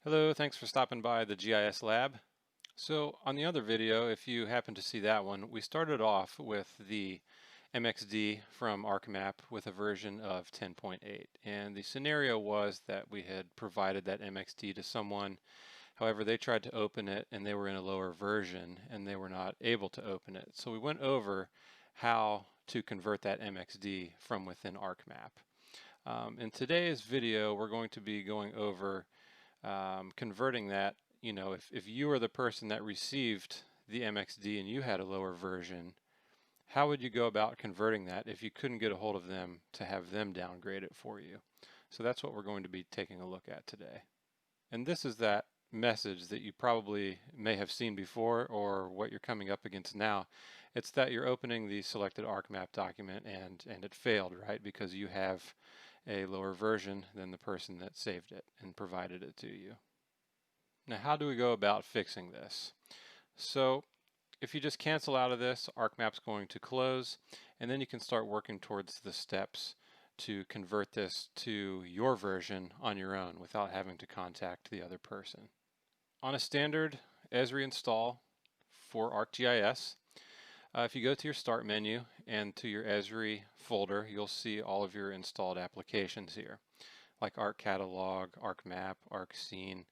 Hello, thanks for stopping by the GIS lab. So on the other video, if you happen to see that one, we started off with the MXD from ArcMap with a version of 10.8. And the scenario was that we had provided that MXD to someone. However, they tried to open it and they were in a lower version and they were not able to open it. So we went over how to convert that MXD from within ArcMap. In today's video, we're going to be going over converting that. If you were the person that received the MXD and you had a lower version, how would you go about converting that if you couldn't get a hold of them to have them downgrade it for you? So that's what we're going to be taking a look at today. And this is that message that you probably may have seen before, or what you're coming up against now. It's that you're opening the selected ArcMap document and it failed, right? Because you have a lower version than the person that saved it and provided it to you. Now, how do we go about fixing this? So if you just cancel out of this, ArcMap's going to close, and then you can start working towards the steps to convert this to your version on your own without having to contact the other person. On a standard Esri install for ArcGIS, if you go to your Start menu and to your Esri folder, you'll see all of your installed applications here, like ArcCatalog, ArcMap, ArcScene.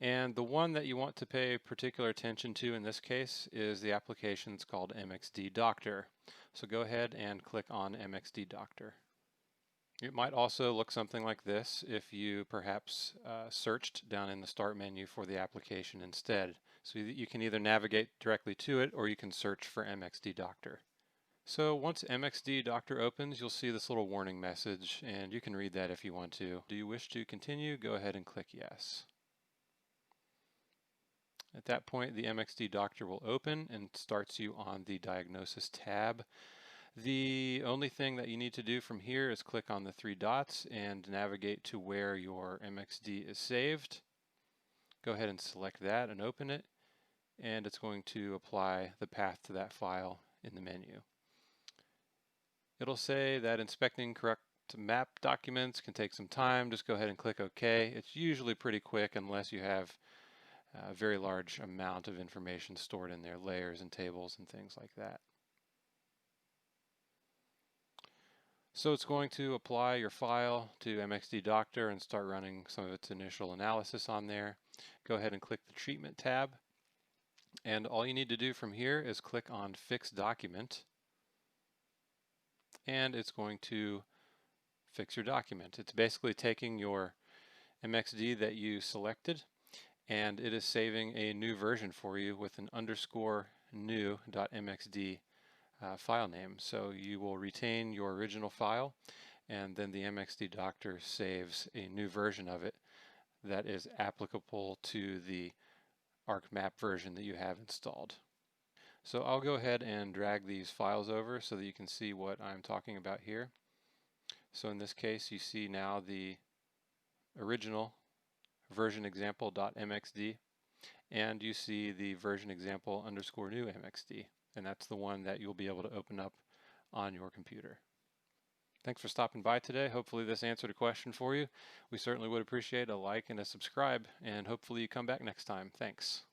And the one that you want to pay particular attention to in this case is the application that's called MXD Doctor. So go ahead and click on MXD Doctor. It might also look something like this if you perhaps searched down in the Start menu for the application instead. So you can either navigate directly to it or you can search for MXD Doctor. So once MXD Doctor opens, you'll see this little warning message, and you can read that if you want to. Do you wish to continue? Go ahead and click yes. At that point, the MXD Doctor will open and starts you on the Diagnosis tab. The only thing that you need to do from here is click on the three dots and navigate to where your MXD is saved. Go ahead and select that and open it, and it's going to apply the path to that file in the menu. It'll say that inspecting correct map documents can take some time. Just go ahead and click OK. It's usually pretty quick unless you have a very large amount of information stored in there, layers and tables and things like that. So it's going to apply your file to MXD Doctor and start running some of its initial analysis on there. Go ahead and click the Treatment tab. And all you need to do from here is click on Fix Document. And it's going to fix your document. It's basically taking your MXD that you selected, and it is saving a new version for you with an _new.mxd file name. So you will retain your original file, and then the MXD Doctor saves a new version of it that is applicable to the ArcMap version that you have installed. So I'll go ahead and drag these files over so that you can see what I'm talking about here. So in this case, you see now the original version example.mxd, and you see the version example _new MXD, and that's the one that you'll be able to open up on your computer. Thanks for stopping by today. Hopefully this answered a question for you. We certainly would appreciate a like and a subscribe, and hopefully you come back next time. Thanks.